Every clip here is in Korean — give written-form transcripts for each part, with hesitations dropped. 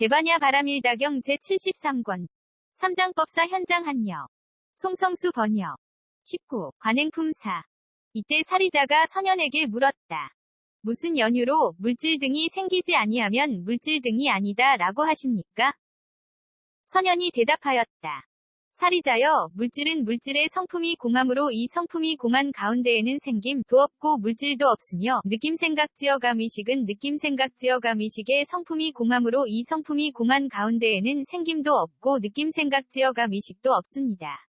대반야 바람일다경 제73권. 삼장법사 현장 한여. 송성수 번역. 19. 관행품사. 이때 사리자가 선현에게 물었다. 무슨 연유로 물질 등이 생기지 아니하면 물질 등이 아니다 라고 하십니까? 선현이 대답하였다. 사리자여, 물질은 물질의 성품이 공함으로 이 성품이 공한 가운데에는 생김도 없고 물질도 없으며 느낌생각지어감의식은 느낌생각지어감의식의 성품이 공함으로 이 성품이 공한 가운데에는 생김도 없고 느낌생각지어감의식도 없습니다.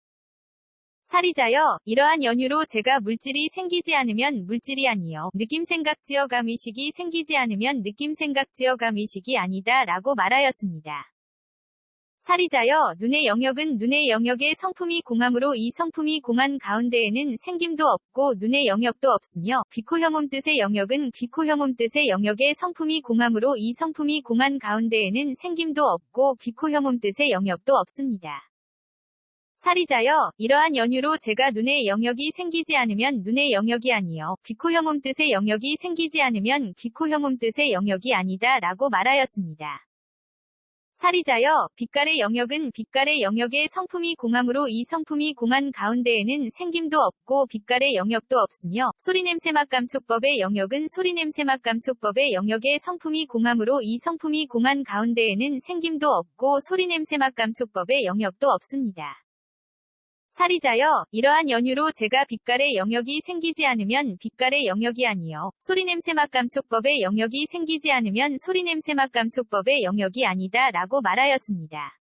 사리자여, 이러한 연유로 제가 물질이 생기지 않으면 물질이 아니요 느낌생각지어감의식이 생기지 않으면 느낌생각지어감의식이 아니다 라고 말하였습니다. 사리자여, 눈의 영역은 눈의 영역의 성품이 공함으로 이 성품이 공한 가운데에는 생김도 없고 눈의 영역도 없으며 귀코혐음 뜻의 영역은 귀코혐음 뜻의 영역의 성품이 공함으로 이 성품이 공한 가운데에는 생김도 없고 귀코혐음 뜻의 영역도 없습니다. 사리자여, 이러한 연유로 제가 눈의 영역이 생기지 않으면 눈의 영역이 아니요 귀코혐음 뜻의 영역이 생기지 않으면 귀코혐음 뜻의 영역이 아니다 라고 말하였습니다. 사리자여, 빛깔의 영역은 빛깔의 영역의 성품이 공함으로 이 성품이 공한 가운데에는 생김도 없고 빛깔의 영역도 없으며 소리냄새맛감촉법의 영역은 소리냄새맛감촉법의 영역의 성품이 공함으로 이 성품이 공한 가운데에는 생김도 없고 소리냄새맛감촉법의 영역도 없습니다. 사리자여, 이러한 연유로 제가 빛깔의 영역이 생기지 않으면 빛깔의 영역이 아니요 소리냄새맛감촉법의 영역이 생기지 않으면 소리냄새맛감촉법의 영역이 아니다 라고 말하였습니다.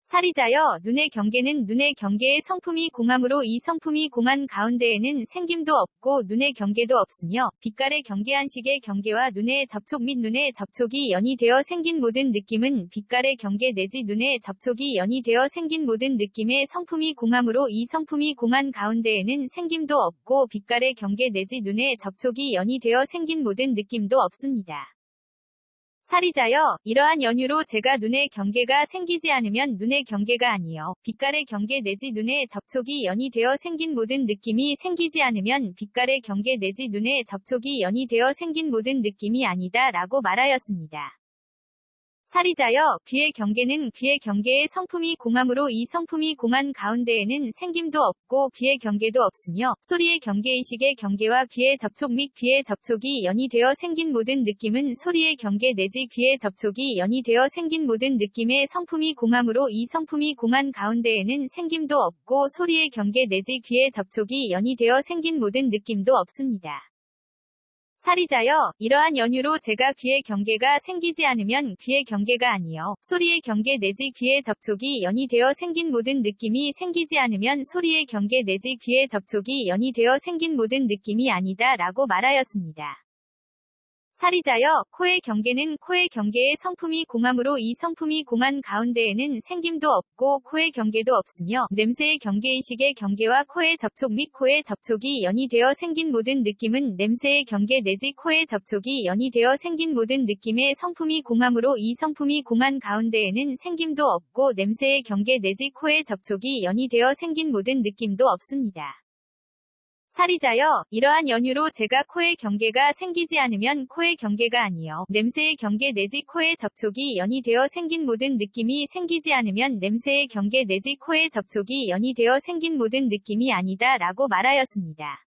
사리자여, 눈의 경계는 눈의 경계의 성품이 공함으로 이 성품이 공한 가운데에는 생김도 없고 눈의 경계도 없으며 빛깔의 경계한식의 경계와 눈의 접촉 및 눈의 접촉이 연이되어 생긴 모든 느낌은 빛깔의 경계 내지 눈의 접촉이 연이되어 생긴 모든 느낌의 성품이 공함으로 이 성품이 공한 가운데에는 생김도 없고 빛깔의 경계 내지 눈의 접촉이 연이되어 생긴 모든 느낌도 없습니다. 사리자여, 이러한 연유로 제가 눈의 경계가 생기지 않으면 눈의 경계가 아니요 빛깔의 경계 내지 눈의 접촉이 연이되어 생긴 모든 느낌이 생기지 않으면 빛깔의 경계 내지 눈의 접촉이 연이되어 생긴 모든 느낌이 아니다 라고 말하였습니다. 사리자여, 귀의 경계는 귀의 경계의 성품이 공함으로 이 성품이 공한 가운데에는 생김도 없고 귀의 경계도 없으며 소리의 경계의식의 경계와 귀의 접촉 및 귀의 접촉이 연이되어 생긴 모든 느낌은 소리의 경계 내지 귀의 접촉이 연이되어 생긴 모든 느낌의 성품이 공함으로 이 성품이 공한 가운데에는 생김도 없고 소리의 경계 내지 귀의 접촉이 연이되어 생긴 모든 느낌도 없습니다. 사리자여, 이러한 연유로 제가 귀의 경계가 생기지 않으면 귀의 경계가 아니요 소리의 경계 내지 귀의 접촉이 연이되어 생긴 모든 느낌이 생기지 않으면 소리의 경계 내지 귀의 접촉이 연이되어 생긴 모든 느낌이 아니다 라고 말하였습니다. 사리자여, 코의 경계는 코의 경계의 성품이 공함으로 이 성품이 공한 가운데에는 생김도 없고 코의 경계도 없으며 냄새의 경계의식의 경계와 코의 접촉 및 코의 접촉이 연이되어 생긴 모든 느낌은 냄새의 경계 내지 코의 접촉이 연이되어 생긴 모든 느낌의 성품이 공함으로 이 성품이 공한 가운데에는 생김도 없고 냄새의 경계 내지 코의 접촉이 연이되어 생긴 모든 느낌도 없습니다. 사리자여, 이러한 연유로 제가 코의 경계가 생기지 않으면 코의 경계가 아니요 냄새의 경계 내지 코의 접촉이 연이되어 생긴 모든 느낌이 생기지 않으면 냄새의 경계 내지 코의 접촉이 연이되어 생긴 모든 느낌이 아니다 라고 말하였습니다.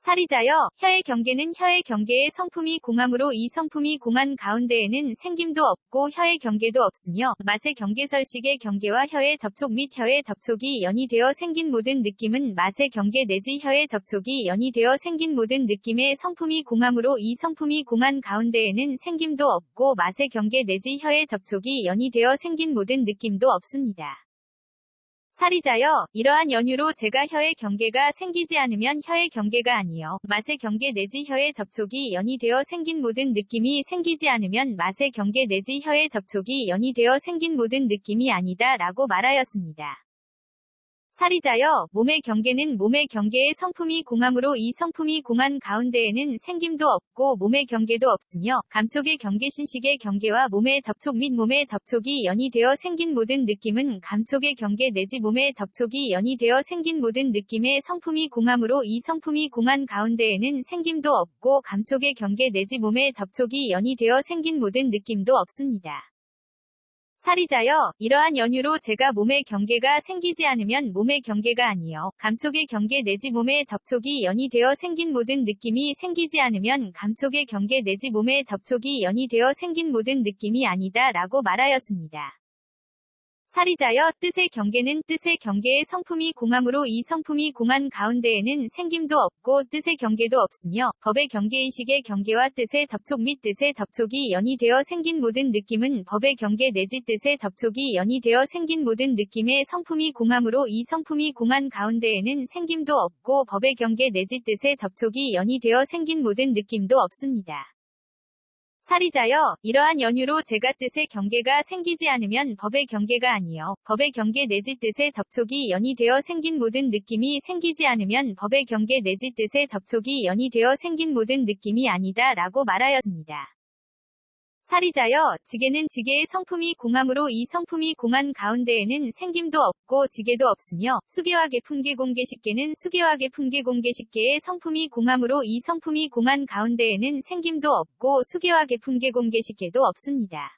사리자여, 혀의 경계는 혀의 경계의 성품이 공함으로 이 성품이 공한 가운데에는 생김도 없고 혀의 경계도 없으며 맛의 경계설식의 경계와 혀의 접촉 및 혀의 접촉이 연이되어 생긴 모든 느낌은 맛의 경계 내지 혀의 접촉이 연이되어 생긴 모든 느낌의 성품이 공함으로 이 성품이 공한 가운데에는 생김도 없고 맛의 경계 내지 혀의 접촉이 연이되어 생긴 모든 느낌도 없습니다. 사리자여, 이러한 연유로 제가 혀의 경계가 생기지 않으면 혀의 경계가 아니요 맛의 경계 내지 혀의 접촉이 연이되어 생긴 모든 느낌이 생기지 않으면 맛의 경계 내지 혀의 접촉이 연이되어 생긴 모든 느낌이 아니다 라고 말하였습니다. 사리자여, 몸의 경계는 몸의 경계의 성품이 공함으로 이 성품이 공한 가운데에는 생김도 없고 몸의 경계도 없으며 감촉의 경계 신식의 경계와 몸의 접촉 및 몸의 접촉이 연이되어 생긴 모든 느낌은 감촉의 경계 내지 몸의 접촉이 연이되어 생긴 모든 느낌의 성품이 공함으로 이 성품이 공한 가운데에는 생김도 없고 감촉의 경계 내지 몸의 접촉이 연이되어 생긴 모든 느낌도 없습니다. 사리자여, 이러한 연유로 제가 몸의 경계가 생기지 않으면 몸의 경계가 아니요 감촉의 경계 내지 몸의 접촉이 연이되어 생긴 모든 느낌이 생기지 않으면 감촉의 경계 내지 몸의 접촉이 연이되어 생긴 모든 느낌이 아니다 라고 말하였습니다. 사리자여, 뜻의 경계는 뜻의 경계의 성품이 공함으로 이 성품이 공한 가운데에는 생김도 없고 뜻의 경계도 없으며 법의 경계의식의 경계와 뜻의 접촉 및 뜻의 접촉이 연이되어 생긴 모든 느낌은 법의 경계 내지 뜻의 접촉이 연이되어 생긴 모든 느낌의 성품이 공함으로 이 성품이 공한 가운데에는 생김도 없고 법의 경계 내지 뜻의 접촉이 연이되어 생긴 모든 느낌도 없습니다. 사리자여, 이러한 연유로 제가 뜻의 경계가 생기지 않으면 법의 경계가 아니요 법의 경계 내지 뜻의 접촉이 연이되어 생긴 모든 느낌이 생기지 않으면 법의 경계 내지 뜻의 접촉이 연이되어 생긴 모든 느낌이 아니다 라고 말하였습니다. 사리자여, 지게는 지게의 성품이 공함으로 이 성품이 공한 가운데에는 생김도 없고 지게도 없으며 수계와 개품계 공계식계는 수계와 개품계 공계식계의 성품이 공함으로 이 성품이 공한 가운데에는 생김도 없고 수계와 개품계 공계식계도 없습니다.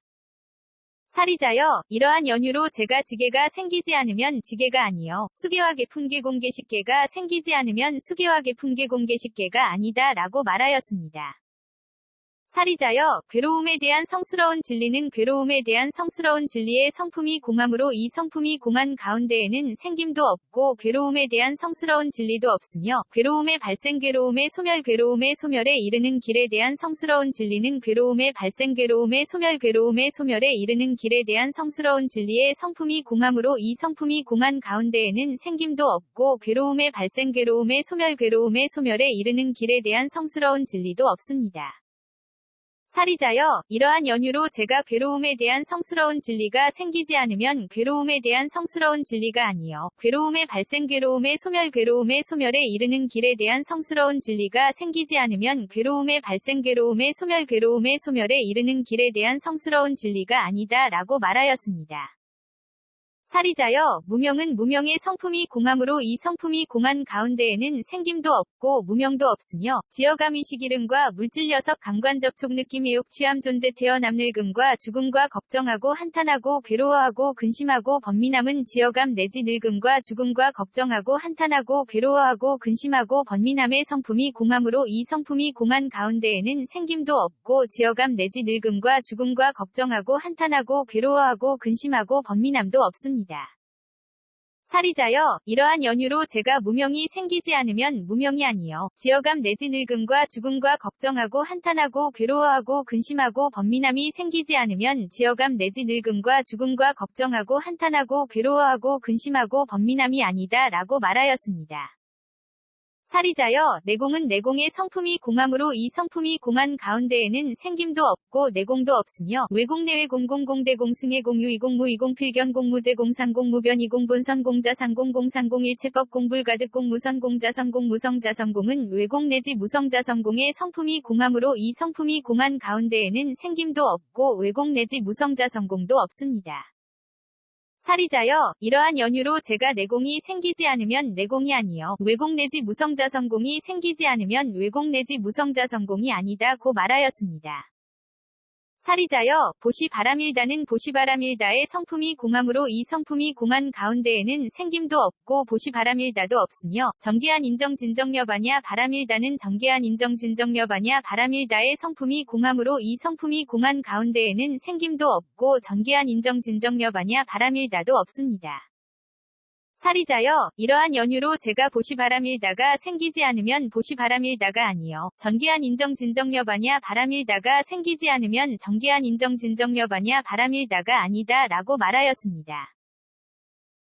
사리자여, 이러한 연유로 제가 지게가 생기지 않으면 지게가 아니요 수계와 개품계 공계식계가 생기지 않으면 수계와 개품계 공계식계가 아니다 라고 말하였습니다. 사리자여, 괴로움에 대한 성스러운 진리는 괴로움에 대한 성스러운 진리의 성품이 공함으로 이 성품이 공한 가운데에는 생김도 없고 괴로움에 대한 성스러운 진리도 없으며 괴로움의 발생 괴로움의 소멸 괴로움의 소멸에 이르는 길에 대한 성스러운 진리는 괴로움의 발생 괴로움의 소멸 괴로움의 소멸에 이르는 길에 대한 성스러운 진리의 성품이 공함으로 이 성품이 공한 가운데에는 생김도 없고 괴로움의 발생 괴로움의 소멸 괴로움의 소멸에 이르는 길에 대한 성스러운 진리도 없습니다. 사리자여, 이러한 연유로 제가 괴로움에 대한 성스러운 진리가 생기지 않으면 괴로움에 대한 성스러운 진리가 아니요 괴로움의 발생 괴로움의 소멸 괴로움의 소멸에 이르는 길에 대한 성스러운 진리가 생기지 않으면 괴로움의 발생 괴로움의 소멸 괴로움의 소멸에 이르는 길에 대한 성스러운 진리가 아니다 라고 말하였습니다. 사리자여, 무명은 무명의 성품이 공함으로 이 성품이 공한 가운데에는 생김도 없고 무명도 없으며 지어감이식 이름과 물질녀석 감관접촉 느낌 의욕 취함 존재 태어남 늙음과 죽음과 걱정하고 한탄하고 괴로워하고 근심하고 번민함은 지어감 내지 늙음과 죽음과 걱정하고 한탄하고 괴로워하고 근심하고 번민함의 성품이 공함으로 이 성품이 공한 가운데에는 생김도 없고 지어감 내지 늙음과 죽음과 걱정하고 한탄하고 괴로워하고 근심하고 번민함도 없습니다. 사리자여, 이러한 연유로 제가 무명이 생기지 않으면 무명이 아니요 지어감 내지 늙음과 죽음과 걱정하고 한탄하고 괴로워하고 근심하고 번민함이 생기지 않으면 지어감 내지 늙음과 죽음과 걱정하고 한탄하고 괴로워하고 근심하고 번민함이 아니다 라고 말하였습니다. 사리자여, 내공은 내공의 성품이 공함으로 이 성품이 공한 가운데에는 생김도 없고 내공도 없으며 외공 내외 공공공대 공승의 공유 이공무 이공필견 공무제 공상 공무변 이공본선 공자상 공공상 공일체법 공불가득 공무선 공자선 공무성자선 공은 외공 내지 무성자선 공의 성품이 공함으로 이 성품이 공한 가운데에는 생김도 없고 외공 내지 무성자선 공도 없습니다. 사리자여, 이러한 연유로 제가 내공이 생기지 않으면 내공이 아니요 외공 내지 무성자성공이 생기지 않으면 외공 내지 무성자성공이 아니다 고 말하였습니다. 사리자여, 보시바람일다는 보시바람일다의 성품이 공함으로 이 성품이 공한 가운데에는 생김도 없고 보시바람일다도 없으며 정계한 인정진정여바냐 바람일다는 정계한 인정진정여바냐 바람일다의 성품이 공함으로 이 성품이 공한 가운데에는 생김도 없고 정계한 인정진정여바냐 바람일다도 없습니다. 사리자여, 이러한 연유로 제가 보시바람일다가 생기지 않으면 보시바람일다가 아니요 정계한 인정진정여바냐 바람일다가 생기지 않으면 정계한 인정진정여바냐 바람일다가 아니다 라고 말하였습니다.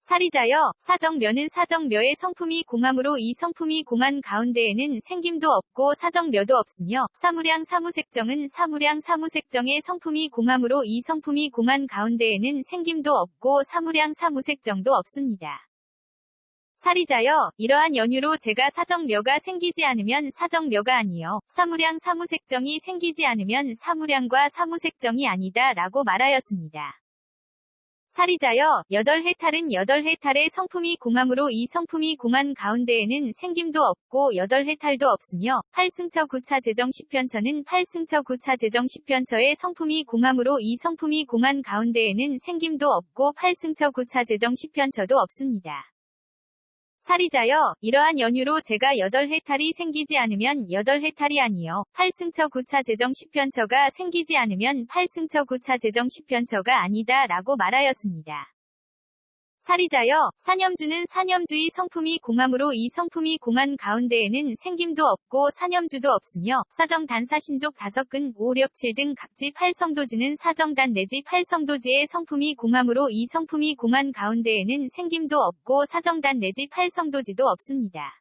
사리자여, 사정려는 사정려의 성품이 공함으로 이 성품이 공한 가운데에는 생김도 없고 사정려도 없으며 사무량 사무색정은 사무량 사무색정의 성품이 공함으로 이 성품이 공한 가운데에는 생김도 없고 사무량 사무색정도 없습니다. 살이자여, 이러한 연유로 제가 사정묘가 생기지 않으면 사정묘가 아니요. 사무량 사무색정이 생기지 않으면 사무량과 사무색정이 아니다 라고 말하였습니다. 살이자여, 8해탈은 8해탈의 성품이 공함으로 이 성품이 공한 가운데에는 생김도 없고 8해탈도 없으며 8승처 9차 재정 10편처는 8승처 9차 재정 10편처의 성품이 공함으로 이 성품이 공한 가운데에는 생김도 없고 8승처 9차 재정 10편처도 없습니다. 살이자여, 이러한 연유로 제가 8해탈이 생기지 않으면 8해탈이 아니요. 8승처 9차 재정 10편처가 생기지 않으면 8승처 9차 재정 10편처가 아니다 라고 말하였습니다. 살이자여, 사념주는 사념주의 성품이 공함으로 이 성품이 공한 가운데에는 생김도 없고 사념주도 없으며 사정단 사신족 5근 5, 6, 7 등 각지 8성도지는 사정단 내지 8성도지의 성품이 공함으로 이 성품이 공한 가운데에는 생김도 없고 사정단 내지 8성도지도 없습니다.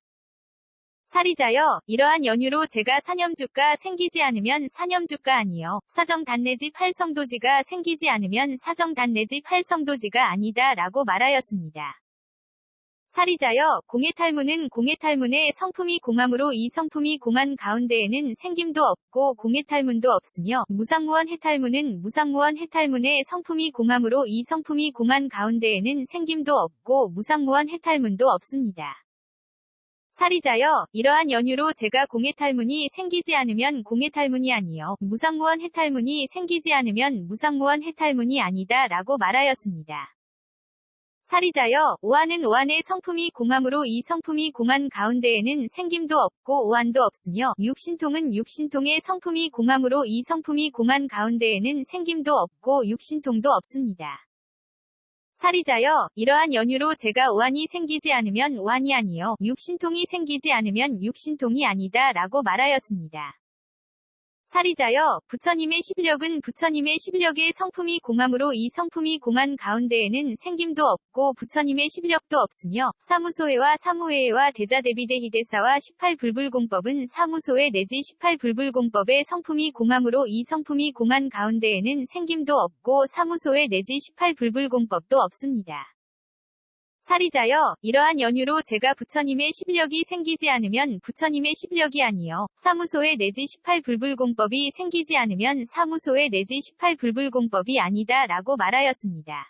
살이자여, 이러한 연유로 제가 사념주가 생기지 않으면 사념주가 아니요. 사정단 내지 8성도지가 생기지 않으면 사정단 내지 8성도지가 아니다 라고 말하였습니다. 살이자여, 공해탈문은 공해탈문의 성품이 공함으로 이 성품이 공한 가운데에는 생김도 없고 공해탈문도 없으며 무상무원 해탈문은 무상무원 해탈문의 성품이 공함으로 이 성품이 공한 가운데에는 생김도 없고 무상무원 해탈문도 없습니다. 살이자여, 이러한 연유로 제가 공해탈문이 생기지 않으면 공해탈문이 아니요. 무상무원 해탈문이 생기지 않으면 무상무원 해탈문이 아니다 라고 말하였습니다. 살이자여, 오한은 오한의 성품이 공함으로 이 성품이 공한 가운데에는 생김도 없고 오한도 없으며 육신통은 육신통의 성품이 공함으로 이 성품이 공한 가운데에는 생김도 없고 육신통도 없습니다. 살이자여, 이러한 연유로 제가 오한이 생기지 않으면 오한이 아니요. 육신통이 생기지 않으면 육신통이 아니다 라고 말하였습니다. 살이자여, 부처님의 십력은 부처님의 십력의 성품이 공함으로 이 성품이 공한 가운데에는 생김도 없고 부처님의 십력도 없으며 사무소회와 사무회와 대자대비대희대사와 18불불공법은 사무소회 내지 18불불공법의 성품이 공함으로 이 성품이 공한 가운데에는 생김도 없고 사무소회 내지 18불불공법도 없습니다. 살이자여, 이러한 연유로 제가 부처님의 십력이 생기지 않으면 부처님의 십력이 아니요. 사무소회 내지 18불불공법이 생기지 않으면 사무소회 내지 18불불공법이 아니다 라고 말하였습니다.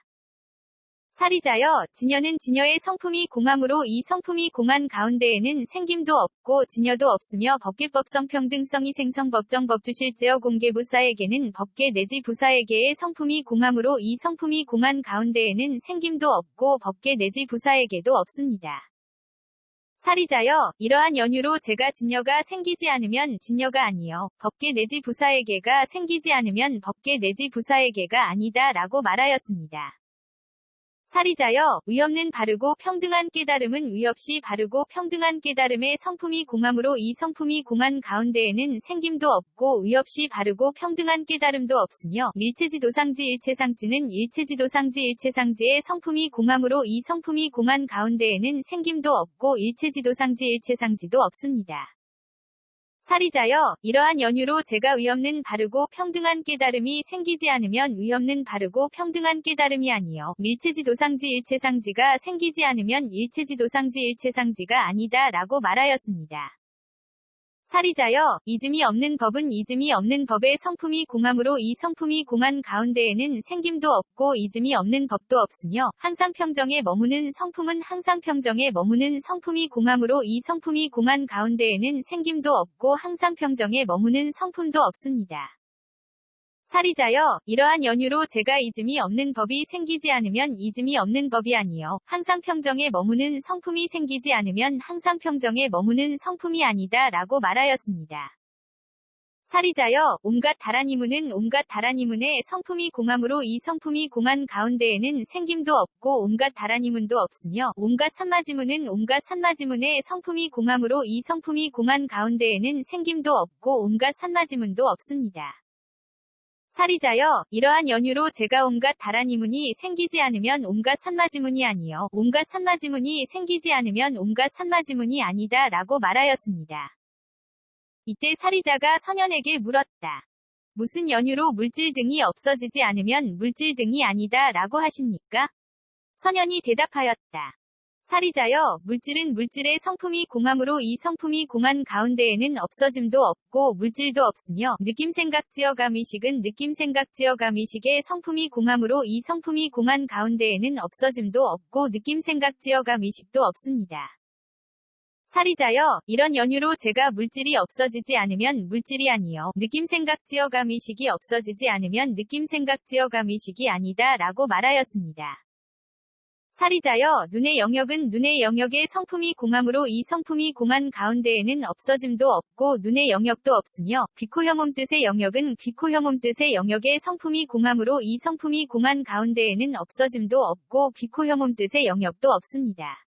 살이자여, 진여는 진여의 성품이 공함으로 이 성품이 공한 가운데에는 생김도 없고 진여도 없으며 법계법성 평등성이 생성법정 법주실제어 공개부사에게는 법계 내지 부사에게의 성품이 공함으로 이 성품이 공한 가운데에는 생김도 없고 법계 내지 부사에게도 없습니다. 살이자여, 이러한 연유로 제가 진여가 생기지 않으면 진여가 아니요. 법계 내지 부사에게가 생기지 않으면 법계 내지 부사에게가 아니다 라고 말하였습니다. 살이자여, 의없는 바르고 평등한 깨달음은 의없이 바르고 평등한 깨달음의 성품이 공함으로 이 성품이 공한 가운데에는 생김도 없고 의없이 바르고 평등한 깨달음도 없으며 일체지도상지 일체상지는 일체지도상지 일체상지의 성품이 공함으로 이 성품이 공한 가운데에는 생김도 없고 일체지도상지 일체상지도 없습니다. 살이자여, 이러한 연유로 제가 의없는 바르고 평등한 깨달음이 생기지 않으면 의없는 바르고 평등한 깨달음이 아니요. 일체지도상지 일체상지가 생기지 않으면 일체지도상지 일체상지가 아니다 라고 말하였습니다. 살이자여, 이즘이 없는 법은 이즘이 없는 법의 성품이 공함으로 이 성품이 공한 가운데에는 생김도 없고 이즘이 없는 법도 없으며 항상 평정에 머무는 성품은 항상 평정에 머무는 성품이 공함으로 이 성품이 공한 가운데에는 생김도 없고 항상 평정에 머무는 성품도 없습니다. 살이자여, 이러한 연유로 제가 이즘이 없는 법이 생기지 않으면 이즘이 없는 법이 아니요. 항상 평정에 머무는 성품이 생기지 않으면 항상 평정에 머무는 성품이 아니다 라고 말하였습니다. 살이자여, 온갖 다라니문은 온갖 다라니문의 성품이 공함으로 이 성품이 공한 가운데에는 생김도 없고 온갖 다라니문도 없으며 온갖 산마지문은 온갖 산마지문의 성품이 공함으로 이 성품이 공한 가운데에는 생김도 없고 온갖 산마지문도 없습니다. 살이자여, 이러한 연유로 제가 온갖 다라니문이 생기지 않으면 온갖 산마지문이 아니요. 온갖 산마지문이 생기지 않으면 온갖 산마지문이 아니다 라고 말하였습니다. 이때 살이자가 선현에게 물었다. 무슨 연유로 물질 등이 없어지지 않으면 물질 등이 아니다 라고 하십니까? 선현이 대답하였다. 살이 자여 물질은 물질의 성품이 공함으로 이 성품이 공한 가운데에는 없어짐도 없고 물질도 없으며 느낌생각지어가미식은 느낌생각지어가미식의 성품이 공함으로 이 성품이 공한 가운데에는 없어짐도 없고 느낌생각지어가미식도 없습니다. 살이 자여 이런 연유로 제가 물질이 없어지지 않으면 물질이 아니요 느낌생각지어가미식이 없어지지 않으면 느낌생각지어가미식이 아니다 라고 말하였습니다. 살이 자여 눈의 영역은 눈의 영역의 성품이 공함으로 이 성품이 공한 가운데에는 없어짐도 없고 눈의 영역도 없으며 귀코혐음 뜻의 영역은 귀코혐음 뜻의 영역의 성품이 공함으로 이 성품이 공한 가운데에는 없어짐도 없고 귀코혐음 뜻의 영역도 없습니다.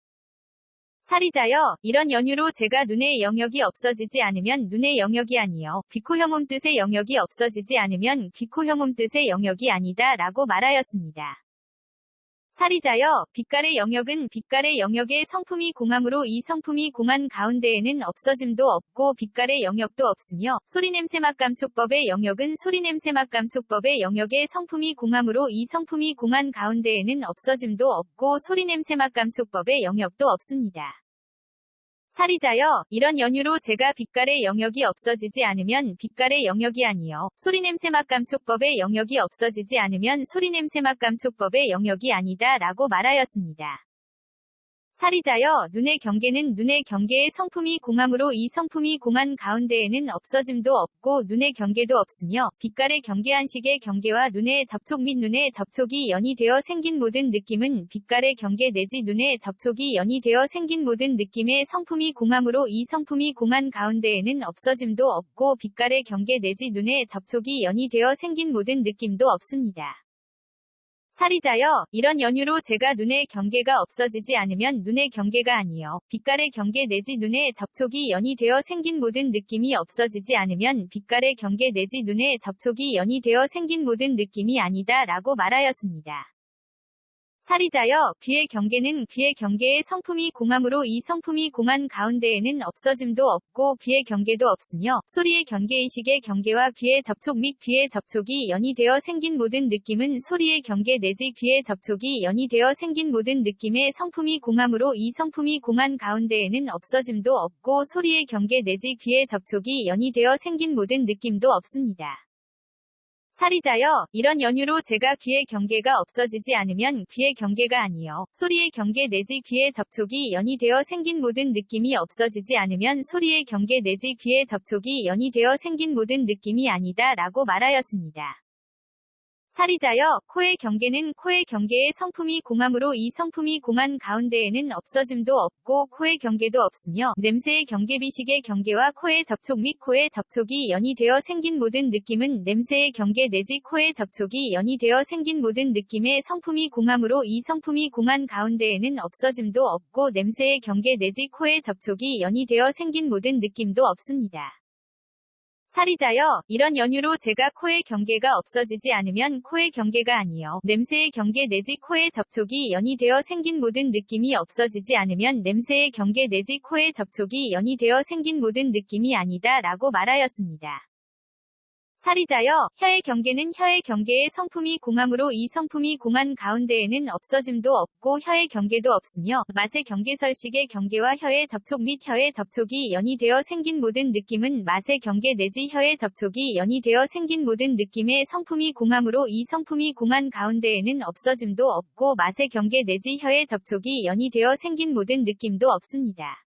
살이 자여 이런 연유로 제가 눈의 영역이 없어지지 않으면 눈의 영역이 아니요 귀코혐음 뜻의 영역이 없어지지 않으면 귀코혐음 뜻의 영역이 아니다 라고 말하였습니다. 살이 자여 빛깔의 영역은 빛깔의 영역의 성품이 공함으로 이 성품이 공한 가운데에는 없어짐도 없고 빛깔의 영역도 없으며 소리냄새맛감촉법의 영역은 소리냄새맛감촉법의 영역의 성품이 공함으로 이 성품이 공한 가운데에는 없어짐도 없고 소리냄새맛감촉법의 영역도 없습니다. 살이 자여 이런 연유로 제가 빛깔의 영역이 없어지지 않으면 빛깔의 영역이 아니요 소리냄새맛감촉법의 영역이 없어지지 않으면 소리냄새맛감촉법의 영역이 아니다 라고 말하였습니다. 살이 자여 눈의 경계는 눈의 경계의 성품이 공함으로 이 성품이 공한 가운데에는 없어짐도 없고 눈의 경계도 없으며 빛깔의 경계한식의 경계와 눈의 접촉 및 눈의 접촉이 연이되어 생긴 모든 느낌은 빛깔의 경계 내지 눈의 접촉이 연이되어 생긴 모든 느낌의 성품이 공함으로 이 성품이 공한 가운데에는 없어짐도 없고 빛깔의 경계 내지 눈의 접촉이 연이되어 생긴 모든 느낌도 없습니다. 살이 자여 이런 연유로 제가 눈의 경계가 없어지지 않으면 눈의 경계가 아니요 빛깔의 경계 내지 눈의 접촉이 연이되어 생긴 모든 느낌이 없어지지 않으면 빛깔의 경계 내지 눈의 접촉이 연이되어 생긴 모든 느낌이 아니다 라고 말하였습니다. 살이 자여 귀의 경계는 귀의 경계의 성품이 공함으로 이 성품이 공한 가운데에는 없어짐도 없고 귀의 경계도 없으며 소리의 경계의식의 경계와 귀의 접촉 및 귀의 접촉이 연이되어 생긴 모든 느낌은 소리의 경계 내지 귀의 접촉이 연이되어 생긴 모든 느낌의 성품이 공함으로 이 성품이 공한 가운데에는 없어짐도 없고 소리의 경계 내지 귀의 접촉이 연이되어 생긴 모든 느낌도 없습니다. 살이 자여 이런 연유로 제가 귀의 경계가 없어지지 않으면 귀의 경계가 아니요 소리의 경계 내지 귀의 접촉이 연이되어 생긴 모든 느낌이 없어지지 않으면 소리의 경계 내지 귀의 접촉이 연이되어 생긴 모든 느낌이 아니다 라고 말하였습니다. 살이 자여 코의 경계는 코의 경계의 성품이 공함으로 이 성품이 공한 가운데에는 없어짐도 없고 코의 경계도 없으며 냄새의 경계비식의 경계와 코의 접촉 및 코의 접촉이 연이되어 생긴 모든 느낌은 냄새의 경계 내지 코의 접촉이 연이되어 생긴 모든 느낌의 성품이 공함으로 이 성품이 공한 가운데에는 없어짐도 없고 냄새의 경계 내지 코의 접촉이 연이되어 생긴 모든 느낌도 없습니다. 살이 자여 이런 연유로 제가 코의 경계가 없어지지 않으면 코의 경계가 아니요 냄새의 경계 내지 코의 접촉이 연이되어 생긴 모든 느낌이 없어지지 않으면 냄새의 경계 내지 코의 접촉이 연이되어 생긴 모든 느낌이 아니다 라고 말하였습니다. 살이 자여 혀의 경계는 혀의 경계의 성품이 공함으로 이 성품이 공한 가운데에는 없어짐도 없고 혀의 경계도 없으며 맛의 경계설식의 경계와 혀의 접촉 및 혀의 접촉이 연이되어 생긴 모든 느낌은 맛의 경계 내지 혀의 접촉이 연이되어 생긴 모든 느낌의 성품이 공함으로 이 성품이 공한 가운데에는 없어짐도 없고 맛의 경계 내지 혀의 접촉이 연이되어 생긴 모든 느낌도 없습니다.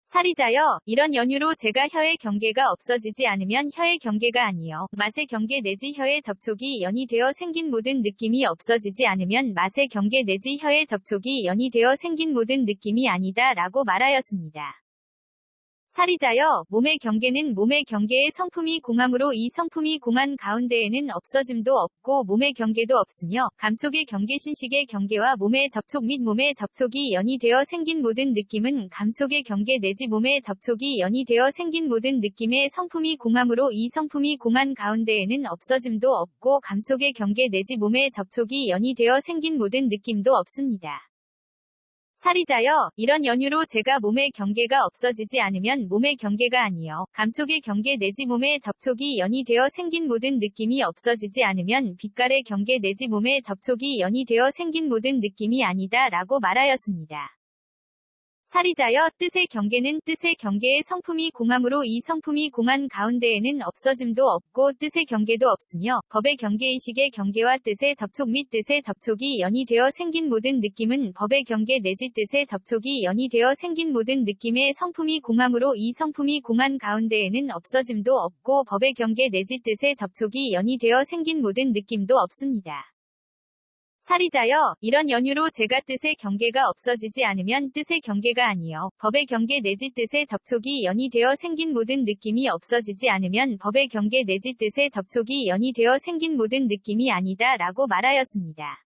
살이 자여 이런 연유로 제가 혀의 경계가 없어지지 않으면 혀의 경계가 아니요 맛의 경계 내지 혀의 접촉이 연이되어 생긴 모든 느낌이 없어지지 않으면 맛의 경계 내지 혀의 접촉이 연이되어 생긴 모든 느낌이 아니다 라고 말하였습니다. 살이 자여 몸의 경계는 몸의 경계의 성품이 공함으로 이 성품이 공한 가운데에는 없어짐도 없고 몸의 경계도 없으며 감촉의 경계신식의 경계와 몸의 접촉 및 몸의 접촉이 연이되어 생긴 모든 느낌은 감촉의 경계 내지 몸의 접촉이 연이되어 생긴 모든 느낌의 성품이 공함으로 이 성품이 공한 가운데에는 없어짐도 없고 감촉의 경계 내지 몸의 접촉이 연이되어 생긴 모든 느낌도 없습니다. 살이 자여 이런 연유로 제가 몸의 경계가 없어지지 않으면 몸의 경계가 아니요 감촉의 경계 내지 몸의 접촉이 연이되어 생긴 모든 느낌이 없어지지 않으면 빛깔의 경계 내지 몸의 접촉이 연이되어 생긴 모든 느낌이 아니다 라고 말하였습니다. 사리자여 뜻의 경계는 뜻의 경계의 성품이 공함으로 이 성품이 공한 가운데에는 없어짐도 없고 뜻의 경계도 없으며 법의 경계의식의 경계와 뜻의 접촉 및 뜻의 접촉이 연이되어 생긴 모든 느낌은 법의 경계 내지 뜻의 접촉이 연이되어 생긴 모든 느낌의 성품이 공함으로 이 성품이 공한 가운데에는 없어짐도 없고 법의 경계 내지 뜻의 접촉이 연이되어 생긴 모든 느낌도 없습니다. 사리자여 이런 연유로 제가 뜻의 경계가 없어지지 않으면 뜻의 경계가 아니요 법의 경계 내지 뜻의 접촉이 연이되어 생긴 모든 느낌이 없어지지 않으면 법의 경계 내지 뜻의 접촉이 연이되어 생긴 모든 느낌이 아니다 라고 말하였습니다.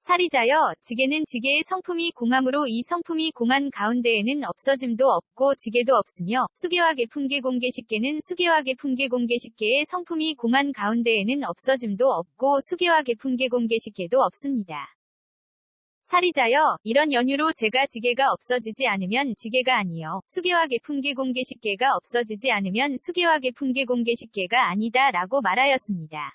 사리자여 지게는 지게의 성품이 공함으로 이 성품이 공한 가운데에는 없어짐도 없고 지게도 없으며 수계와 계품계 공계식계는 수계와 계품계 공계식계의 성품이 공한 가운데에는 없어짐도 없고 수계와 계품계 공계식계도 없습니다. 사리자여 이런 연유로 제가 지게가 없어지지 않으면 지게가 아니요 수계와 계품계 공계식계가 없어지지 않으면 수계와 계품계 공계식계가 아니다 라고 말하였습니다.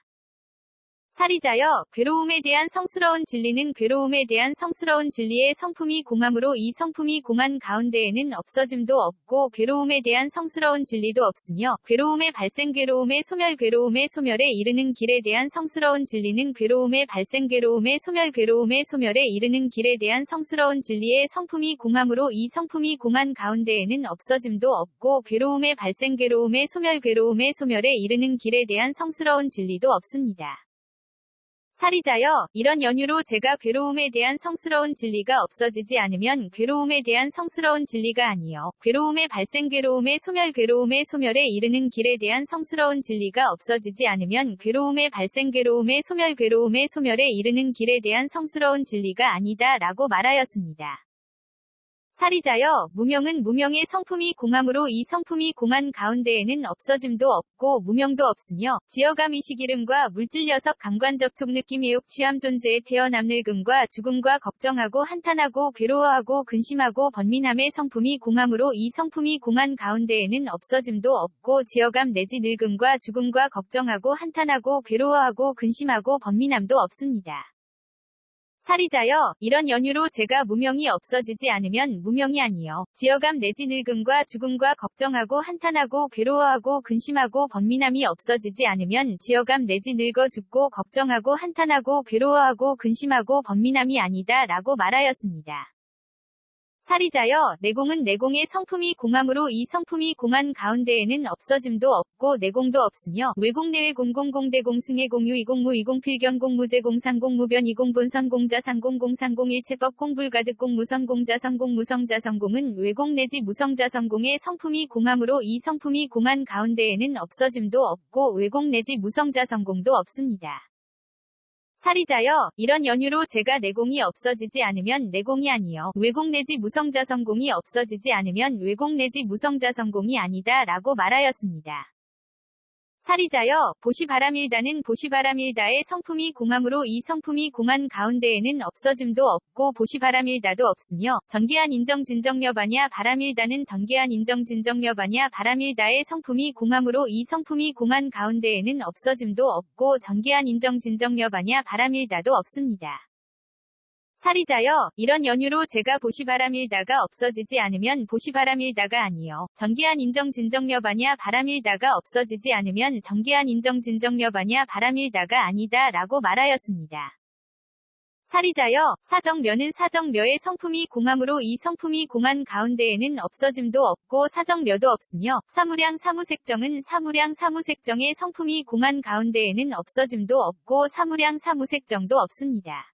사리자여 괴로움에 대한 성스러운 진리는 괴로움에 대한 성스러운 진리의 성품이 공함으로 이 성품이 공한 가운데에는 없어짐도 없고 괴로움에 대한 성스러운 진리도 없으며 괴로움의 발생 괴로움의 소멸 괴로움의 소멸에 이르는 길에 대한 성스러운 진리는 괴로움의 발생 괴로움의 소멸 괴로움의 소멸에 이르는 길에 대한 성스러운 진리의 성품이 공함으로 이 성품이 공한 가운데에는 없어짐도 없고 괴로움의 발생 괴로움의 소멸 괴로움의 소멸에 이르는 길에 대한 성스러운 진리도 없습니다. 사리자여 이런 연유로 제가 괴로움에 대한 성스러운 진리가 없어지지 않으면 괴로움에 대한 성스러운 진리가 아니요 괴로움의 발생 괴로움의 소멸 괴로움의 소멸에 이르는 길에 대한 성스러운 진리가 없어지지 않으면 괴로움의 발생 괴로움의 소멸 괴로움의 소멸에 이르는 길에 대한 성스러운 진리가 아니다 라고 말하였습니다. 사리자여 무명은 무명의 성품이 공함으로 이 성품이 공한 가운데에는 없어짐도 없고 무명도 없으며 지어감 이식이름과 물질 녀석 감관 접촉 느낌 해욕 취함 존재의 태어남 늙음과 죽음과 걱정하고 한탄하고 괴로워하고 근심하고 번민함의 성품이 공함으로 이 성품이 공한 가운데에는 없어짐도 없고 지어감 내지 늙음과 죽음과 걱정하고 한탄하고 괴로워하고 근심하고 번민함도 없습니다. 사리자여 이런 연유로 제가 무명이 없어지지 않으면 무명이 아니요 지어감 내지 늙음과 죽음과 걱정하고 한탄하고 괴로워하고 근심하고 번민함이 없어지지 않으면 지어감 내지 늙어 죽고 걱정하고 한탄하고 괴로워하고 근심하고 번민함이 아니다 라고 말하였습니다. 사리자여 내공은 내공의 성품이 공함으로 이 성품이 공한 가운데에는 없어짐도 없고 내공도 없으며 외공 내외 공공공대 공승의 공유 이공무 이공필견 공무제 공상공 무변 이공본선 공자상공 공상공 일체법 공불가득 공무선 공자선 공무성자선공은 외공 내지 무성자선공의 성품이 공함으로 이 성품이 공한 가운데에는 없어짐도 없고 외공 내지 무성자선공도 없습니다. 사리자여 이런 연유로 제가 내공이 없어지지 않으면 내공이 아니요 외공 내지 무성자성공이 없어지지 않으면 외공 내지 무성자성공이 아니다 라고 말하였습니다. 사리자여 보시바람일다는 보시바람일다의 성품이 공함으로 이 성품이 공한 가운데에는 없어짐도 없고 보시바람일다도 없으며 전개한 인정진정여바냐 바람일다는 전개한 인정진정여바냐 바람일다의 성품이 공함으로 이 성품이 공한 가운데에는 없어짐도 없고 전개한 인정진정여바냐 바람일다도 없습니다. 사리자여 이런 연유로 제가 보시바람일다가 없어지지 않으면 보시바람일다가 아니요 전개한 인정진정여바냐 바람일다가 없어지지 않으면 전개한 인정진정여바냐 바람일다가 아니다 라고 말하였습니다. 사리자여 사정려는 사정려의 성품이 공함으로 이 성품이 공한 가운데에는 없어짐도 없고 사정려도 없으며 사무량 사무색정은 사무량 사무색정의 성품이 공한 가운데에는 없어짐도 없고 사무량 사무색정도 없습니다.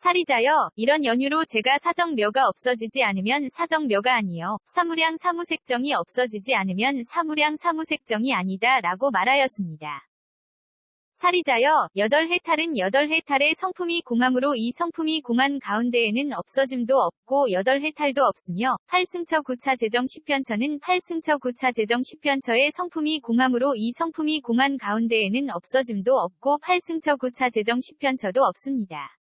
사리자여 이런 연유로 제가 사정려가 없어지지 않으면 사정려가 아니요 사무량 사무색정이 없어지지 않으면 사무량 사무색정이 아니다 라고 말하였습니다. 사리자여 여덟 해탈은 여덟 해탈의 성품이 공함으로 이 성품이 공한 가운데에는 없어짐도 없고 여덟 해탈도 없으며 팔승처 구차 재정 10편처는 팔승처 구차 재정 10편처의 성품이 공함으로 이 성품이 공한 가운데에는 없어짐도 없고 팔승처 구차 재정 10편처도 없습니다.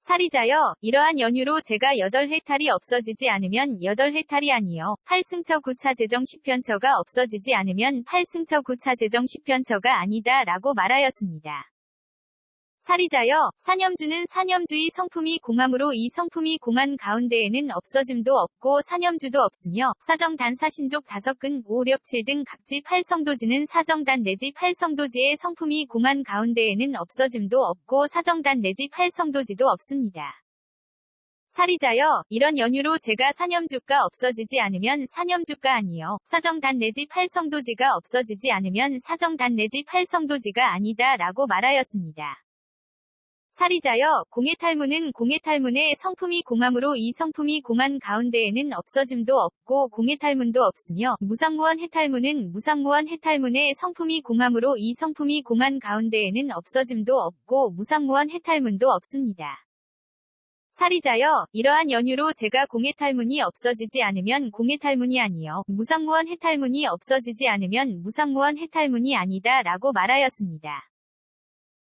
사리자여 이러한 연유로 제가 여덟 해탈이 없어지지 않으면 여덟 해탈이 아니요 팔승처 구차 재정 10편처가 없어지지 않으면 팔승처 구차 재정 10편처가 아니다 라고 말하였습니다. 사리자여, 사념주는 사념주의 성품이 공함으로 이 성품이 공한 가운데에는 없어짐도 없고 사념주도 없으며 사정단 사신족 5근 5, 6, 7 등 각지 8성도지는 사정단 내지 8성도지의 성품이 공한 가운데에는 없어짐도 없고 사정단 내지 8성도지도 없습니다. 사리자여, 이런 연유로 제가 사념주가 없어지지 않으면 사념주가 아니요 사정단 내지 8성도지가 없어지지 않으면 사정단 내지 8성도지가 아니다 라고 말하였습니다. 사리자여, 공해탈문은 공해탈문의 성품이 공함으로 이 성품이 공한 가운데에는 없어짐도 없고 공해탈문도 없으며 무상무원 해탈문은 무상무원 해탈문의 성품이 공함으로 이 성품이 공한 가운데에는 없어짐도 없고 무상무원 해탈문도 없습니다. 사리자여, 이러한 연유로 제가 공해탈문이 없어지지 않으면 공해탈문이 아니요 무상무원 해탈문이 없어지지 않으면 무상무원 해탈문이 아니다 라고 말하였습니다.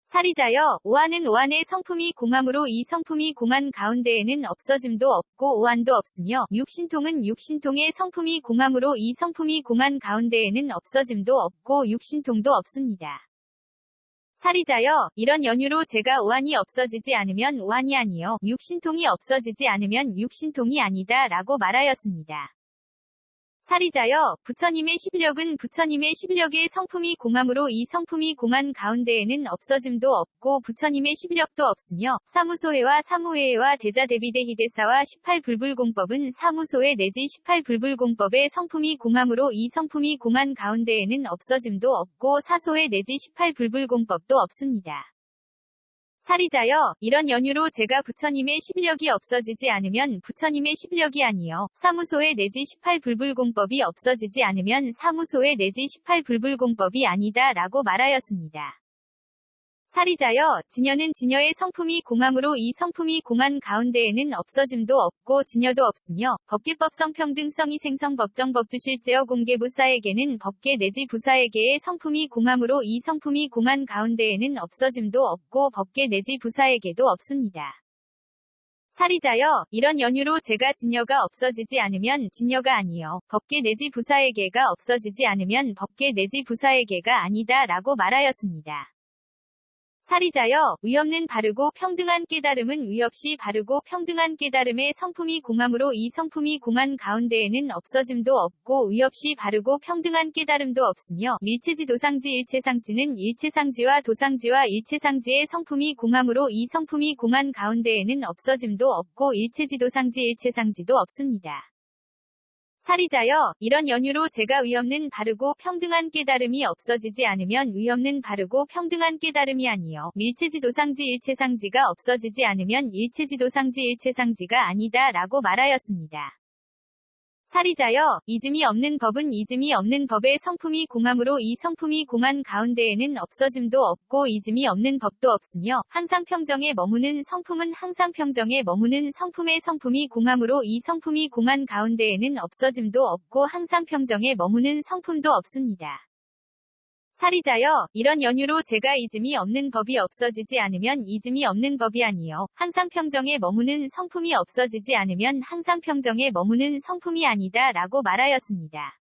사리자여, 오한은 오한의 성품이 공함으로 이 성품이 공한 가운데에는 없어짐도 없고 오한도 없으며 육신통은 육신통의 성품이 공함으로 이 성품이 공한 가운데에는 없어짐도 없고 육신통도 없습니다. 사리자여, 이런 연유로 제가 오한이 없어지지 않으면 오한이 아니요 육신통이 없어지지 않으면 육신통이 아니다 라고 말하였습니다. 사리자여, 부처님의 십력은 부처님의 십력의 성품이 공함으로 이 성품이 공한 가운데에는 없어짐도 없고 부처님의 십력도 없으며 사무소회와 사무회와 대자대비대희대사와 18불불공법은 사무소회 내지 18불불공법의 성품이 공함으로 이 성품이 공한 가운데에는 없어짐도 없고 사소회 내지 18불불공법도 없습니다. 사리자여, 이런 연유로 제가 부처님의 십력이 없어지지 않으면 부처님의 십력이 아니요 사무소회 내지 18불불공법이 없어지지 않으면 사무소회 내지 18불불공법이 아니다 라고 말하였습니다. 사리자여, 진여는 진여의 성품이 공함으로 이 성품이 공한 가운데에는 없어짐도 없고 진여도 없으며 법계법성 평등성이 생성법정 법주실제어 공개부사에게는 법계 내지 부사에게의 성품이 공함으로 이 성품이 공한 가운데에는 없어짐도 없고 법계 내지 부사에게도 없습니다. 사리자여, 이런 연유로 제가 진여가 없어지지 않으면 진여가 아니요 법계 내지 부사에게가 없어지지 않으면 법계 내지 부사에게가 아니다 라고 말하였습니다. 사리자여, 위없는 바르고 평등한 깨달음은 위없이 바르고 평등한 깨달음의 성품이 공함으로 이 성품이 공한 가운데에는 없어짐도 없고 위없이 바르고 평등한 깨달음도 없으며 일체지도상지 일체상지는 일체상지와 도상지와 일체상지의 성품이 공함으로 이 성품이 공한 가운데에는 없어짐도 없고 일체지도상지 일체상지도 없습니다. 사리자여, 이런 연유로 제가 위없는 바르고 평등한 깨달음이 없어지지 않으면 위없는 바르고 평등한 깨달음이 아니요 일체지도상지 일체상지가 없어지지 않으면 일체지도상지 일체상지가 아니다 라고 말하였습니다. 사리자여, 이즘이 없는 법은 이즘이 없는 법의 성품이 공함으로 이 성품이 공한 가운데에는 없어짐도 없고 이즘이 없는 법도 없으며 항상 평정에 머무는 성품은 항상 평정에 머무는 성품의 성품이 공함으로 이 성품이 공한 가운데에는 없어짐도 없고 항상 평정에 머무는 성품도 없습니다. 사리자여, 이런 연유로 제가 이즘이 없는 법이 없어지지 않으면 이즘이 없는 법이 아니요 항상 평정에 머무는 성품이 없어지지 않으면 항상 평정에 머무는 성품이 아니다 라고 말하였습니다.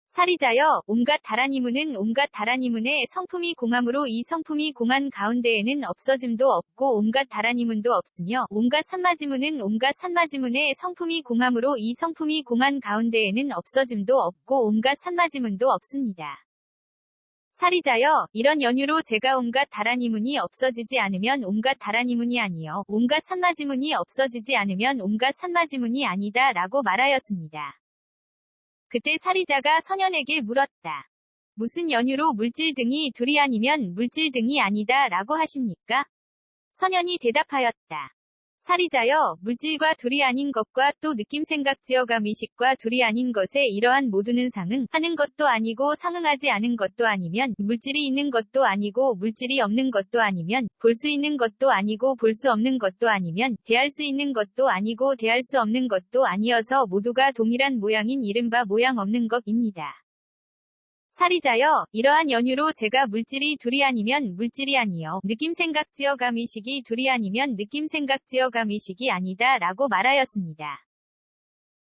사리자여, 온갖 다라니문은 온갖 다라니문의 성품이 공함으로 이 성품이 공한 가운데에는 없어짐도 없고 온갖 다라니문도 없으며 온갖 산마지문은 온갖 산마지문의 성품이 공함으로 이 성품이 공한 가운데에는 없어짐도 없고 온갖 산마지문도 없습니다. 사리자여, 이런 연유로 제가 온갖 다라니문이 없어지지 않으면 온갖 다라니문이 아니요 온갖 산마지문이 없어지지 않으면 온갖 산마지문이 아니다 라고 말하였습니다. 그때 사리자가 선현에게 물었다. 무슨 연유로 물질 등이 둘이 아니면 물질 등이 아니다 라고 하십니까? 선현이 대답하였다. 사리자여, 물질과 둘이 아닌 것과 또 느낌 생각 지어감 의식과 둘이 아닌 것에 이러한 모두는 상응하는 것도 아니고 상응하지 않은 것도 아니면 물질이 있는 것도 아니고 물질이 없는 것도 아니면 볼 수 있는 것도 아니고 볼 수 없는 것도 아니면 대할 수 있는 것도 아니고 대할 수 없는 것도 아니어서 모두가 동일한 모양인 이른바 모양 없는 것입니다. 사리자여, 이러한 연유로 제가 물질이 둘이 아니면 물질이 아니요 느낌 생각 지어감 의식이 둘이 아니면 느낌 생각 지어감 의식이 아니다 라고 말하였습니다.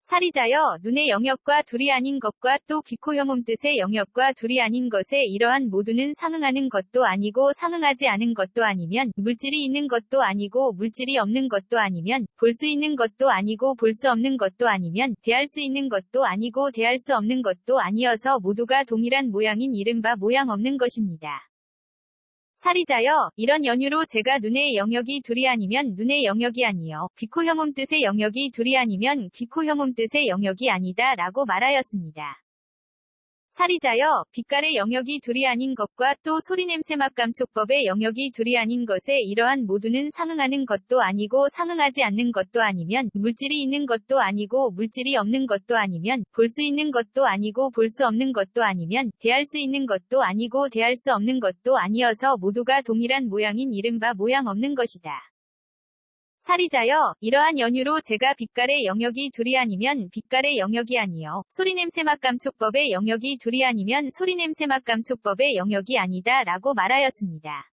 사리자여, 눈의 영역과 둘이 아닌 것과 또 귀, 코, 혀, 몸 뜻의 영역과 둘이 아닌 것에 이러한 모두는 상응하는 것도 아니고 상응하지 않은 것도 아니면 물질이 있는 것도 아니고 물질이 없는 것도 아니면 볼 수 있는 것도 아니고 볼 수 없는 것도 아니면 대할 수 있는 것도 아니고 대할 수 없는 것도 아니어서 모두가 동일한 모양인 이른바 모양 없는 것입니다. 사리자여, 이런 연유로 제가 눈의 영역이 둘이 아니면 눈의 영역이 아니요 귀, 코, 혀, 몸 뜻의 영역이 둘이 아니면 귀, 코, 혀, 몸 뜻의 영역이 아니다 라고 말하였습니다. 사리자여, 빛깔의 영역이 둘이 아닌 것과 또 소리 냄새 맛 감촉법의 영역이 둘이 아닌 것에 이러한 모두는 상응하는 것도 아니고 상응하지 않는 것도 아니면 물질이 있는 것도 아니고 물질이 없는 것도 아니면 볼 수 있는 것도 아니고 볼 수 없는 것도 아니면 대할 수 있는 것도 아니고 대할 수 없는 것도 아니어서 모두가 동일한 모양인 이른바 모양 없는 것이다. 사리자여, 이러한 연유로 제가 빛깔의 영역이 둘이 아니면 빛깔의 영역이 아니요 소리 냄새 맛 감촉법의 영역이 둘이 아니면 소리 냄새 맛 감촉법의 영역이 아니다 라고 말하였습니다.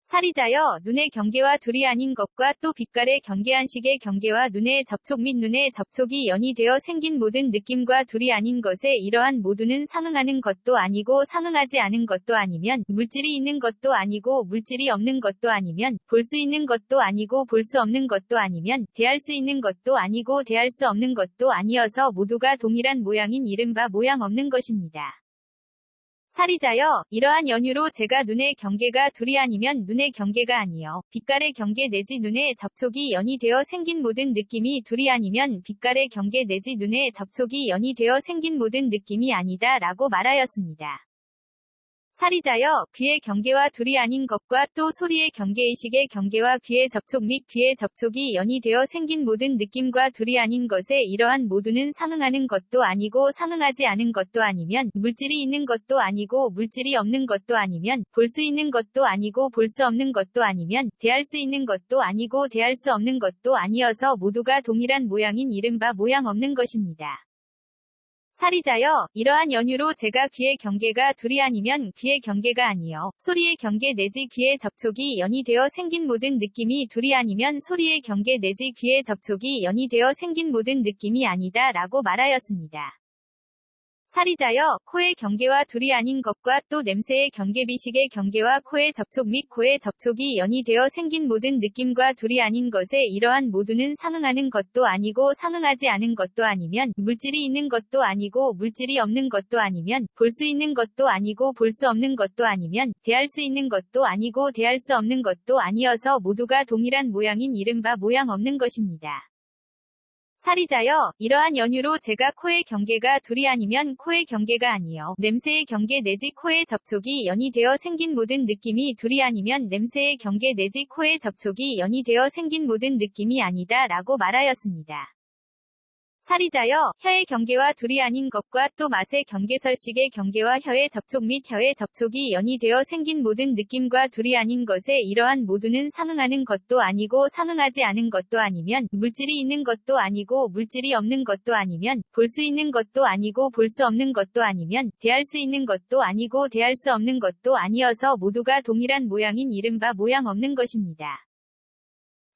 사리자여, 눈의 경계와 둘이 아닌 것과 또 빛깔의 경계한식의 경계와 눈의 접촉 및 눈의 접촉이 연이 되어 생긴 모든 느낌과 둘이 아닌 것에 이러한 모두는 상응하는 것도 아니고 상응하지 않은 것도 아니면 물질이 있는 것도 아니고 물질이 없는 것도 아니면 볼 수 있는 것도 아니고 볼 수 없는 것도 아니면 대할 수 있는 것도 아니고 대할 수 없는 것도 아니어서 모두가 동일한 모양인 이른바 모양 없는 것입니다. 사리자여, 이러한 연유로 제가 눈의 경계가 둘이 아니면 눈의 경계가 아니요 빛깔의 경계 내지 눈의 접촉이 연이 되어 생긴 모든 느낌이 둘이 아니면 빛깔의 경계 내지 눈의 접촉이 연이 되어 생긴 모든 느낌이 아니다 라고 말하였습니다. 사리자여, 귀의 경계와 둘이 아닌 것과 또 소리의 경계의식의 경계와 귀의 접촉 및 귀의 접촉이 연이 되어 생긴 모든 느낌과 둘이 아닌 것에 이러한 모두는 상응하는 것도 아니고 상응하지 않은 것도 아니면 물질이 있는 것도 아니고 물질이 없는 것도 아니면 볼 수 있는 것도 아니고 볼 수 없는 것도 아니면 대할 수 있는 것도 아니고 대할 수 없는 것도 아니어서 모두가 동일한 모양인 이른바 모양 없는 것입니다. 사리자여, 이러한 연유로 제가 귀의 경계가 둘이 아니면 귀의 경계가 아니요 소리의 경계 내지 귀의 접촉이 연이 되어 생긴 모든 느낌이 둘이 아니면 소리의 경계 내지 귀의 접촉이 연이 되어 생긴 모든 느낌이 아니다 라고 말하였습니다. 사리자여, 코의 경계와 둘이 아닌 것과 또 냄새의 경계 비식의 경계와 코의 접촉 및 코의 접촉이 연이 되어 생긴 모든 느낌과 둘이 아닌 것에 이러한 모두는 상응하는 것도 아니고 상응하지 않은 것도 아니면 물질이 있는 것도 아니고 물질이 없는 것도 아니면 볼 수 있는 것도 아니고 볼 수 없는 것도 아니면 대할 수 있는 것도 아니고 대할 수 없는 것도 아니어서 모두가 동일한 모양인 이른바 모양 없는 것입니다. 사리자여, 이러한 연유로 제가 코의 경계가 둘이 아니면 코의 경계가 아니요 냄새의 경계 내지 코의 접촉이 연이 되어 생긴 모든 느낌이 둘이 아니면 냄새의 경계 내지 코의 접촉이 연이 되어 생긴 모든 느낌이 아니다 라고 말하였습니다. 사리자여, 혀의 경계와 둘이 아닌 것과 또 맛의 경계설식의 경계와 혀의 접촉 및 혀의 접촉이 연이 되어 생긴 모든 느낌과 둘이 아닌 것에 이러한 모두는 상응하는 것도 아니고 상응하지 않은 것도 아니면 물질이 있는 것도 아니고 물질이 없는 것도 아니면 볼 수 있는 것도 아니고 볼 수 없는 것도 아니면 대할 수 있는 것도 아니고 대할 수 없는 것도 아니어서 모두가 동일한 모양인 이른바 모양 없는 것입니다.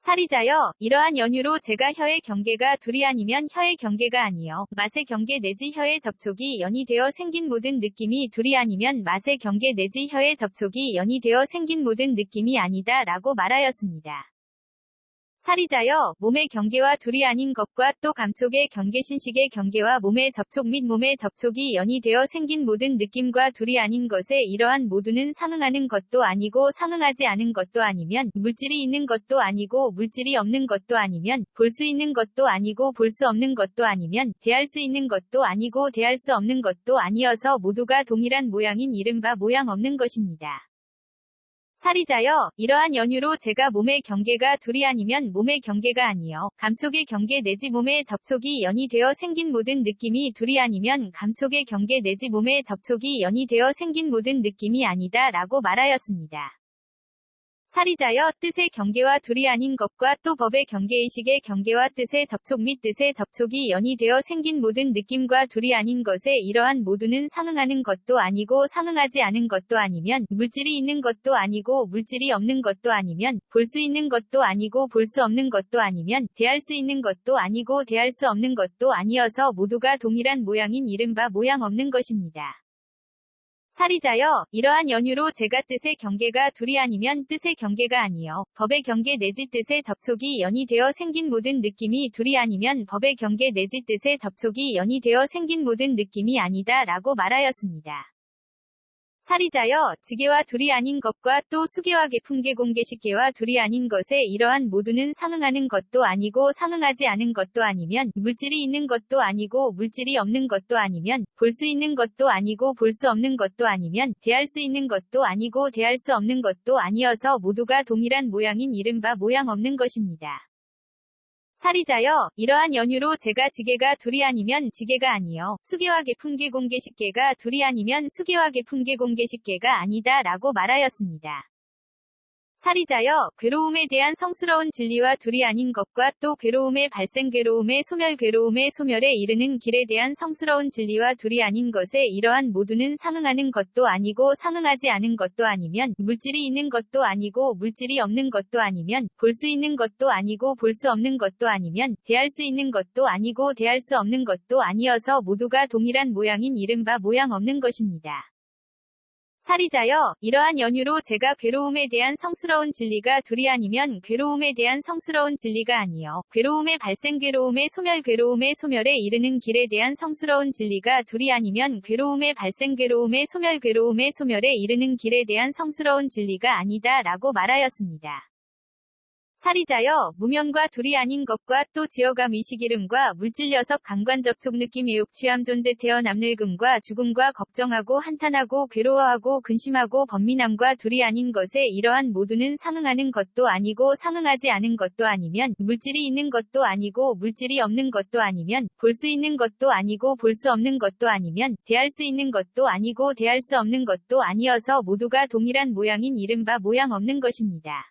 사리자여, 이러한 연유로 제가 혀의 경계가 둘이 아니면 혀의 경계가 아니요 맛의 경계 내지 혀의 접촉이 연이 되어 생긴 모든 느낌이 둘이 아니면 맛의 경계 내지 혀의 접촉이 연이 되어 생긴 모든 느낌이 아니다 라고 말하였습니다. 사리자여, 몸의 경계와 둘이 아닌 것과 또 감촉의 경계신식의 경계와 몸의 접촉 및 몸의 접촉이 연이 되어 생긴 모든 느낌과 둘이 아닌 것에 이러한 모두는 상응하는 것도 아니고 상응하지 않은 것도 아니면 물질이 있는 것도 아니고 물질이 없는 것도 아니면 볼 수 있는 것도 아니고 볼 수 없는 것도 아니면 대할 수 있는 것도 아니고 대할 수 없는 것도 아니어서 모두가 동일한 모양인 이른바 모양 없는 것입니다. 사리자여, 이러한 연유로 제가 몸의 경계가 둘이 아니면 몸의 경계가 아니요 감촉의 경계 내지 몸의 접촉이 연이 되어 생긴 모든 느낌이 둘이 아니면 감촉의 경계 내지 몸의 접촉이 연이 되어 생긴 모든 느낌이 아니다 라고 말하였습니다. 사리자여 뜻의 경계와 둘이 아닌 것과 또 법의 경계의식의 경계와 뜻의 접촉 및 뜻의 접촉이 연이되어 생긴 모든 느낌과 둘이 아닌 것에 이러한 모두는 상응하는 것도 아니고 상응하지 않은 것도 아니면 물질이 있는 것도 아니고 물질이 없는 것도 아니면 볼 수 있는 것도 아니고 볼 수 없는 것도 아니면 대할 수 있는 것도 아니고 대할 수 없는 것도 아니어서 모두가 동일한 모양인 이른바 모양 없는 것입니다. 사리자여, 이러한 연유로 제가 뜻의 경계가 둘이 아니면 뜻의 경계가 아니요 법의 경계 내지 뜻의 접촉이 연이 되어 생긴 모든 느낌이 둘이 아니면 법의 경계 내지 뜻의 접촉이 연이 되어 생긴 모든 느낌이 아니다 라고 말하였습니다. 사리자여, 지계와 둘이 아닌 것과 또 수계와 계품계 공계식계와 둘이 아닌 것에 이러한 모두는 상응하는 것도 아니고 상응하지 않은 것도 아니면 물질이 있는 것도 아니고 물질이 없는 것도 아니면 볼 수 있는 것도 아니고 볼 수 없는 것도 아니면 대할 수 있는 것도 아니고 대할 수 없는 것도 아니어서 모두가 동일한 모양인 이른바 모양 없는 것입니다. 사리자여, 이러한 연유로 제가 지계가 둘이 아니면 지계가 아니요 수계와 계품계 공계식계가 둘이 아니면 수계와 계품계 공계식계가 아니다 라고 말하였습니다. 사리자여, 괴로움에 대한 성스러운 진리와 둘이 아닌 것과 또 괴로움의 발생 괴로움의 소멸에 이르는 길에 대한 성스러운 진리와 둘이 아닌 것에 이러한 모두는 상응하는 것도 아니고 상응하지 않은 것도 아니면 물질이 있는 것도 아니고 물질이 없는 것도 아니면 볼 수 있는 것도 아니고 볼 수 없는 것도 아니면 대할 수 있는 것도 아니고 대할 수 없는 것도 아니어서 모두가 동일한 모양인 이른바 모양 없는 것입니다. 사리자여, 이러한 연유로 제가 괴로움에 대한 성스러운 진리가 둘이 아니면 괴로움에 대한 성스러운 진리가 아니요 괴로움의 발생 괴로움의 소멸에 이르는 길에 대한 성스러운 진리가 둘이 아니면 괴로움의 발생 괴로움의 소멸에 이르는 길에 대한 성스러운 진리가 아니다 라고 말하였습니다. 사리자여, 무명과 둘이 아닌 것과 또 지어감 의식이름과 물질 녀석 감관 접촉 느낌 애욕 취함 존재 태어남 늙음과 죽음과 걱정하고 한탄하고 괴로워하고 근심하고 번민함과 둘이 아닌 것에 이러한 모두는 상응하는 것도 아니고 상응하지 않은 것도 아니면 물질이 있는 것도 아니고 물질이 없는 것도 아니면 볼 수 있는 것도 아니고 볼 수 없는 것도 아니면 대할 수 있는 것도 아니고 대할 수 없는 것도 아니어서 모두가 동일한 모양인 이른바 모양 없는 것입니다.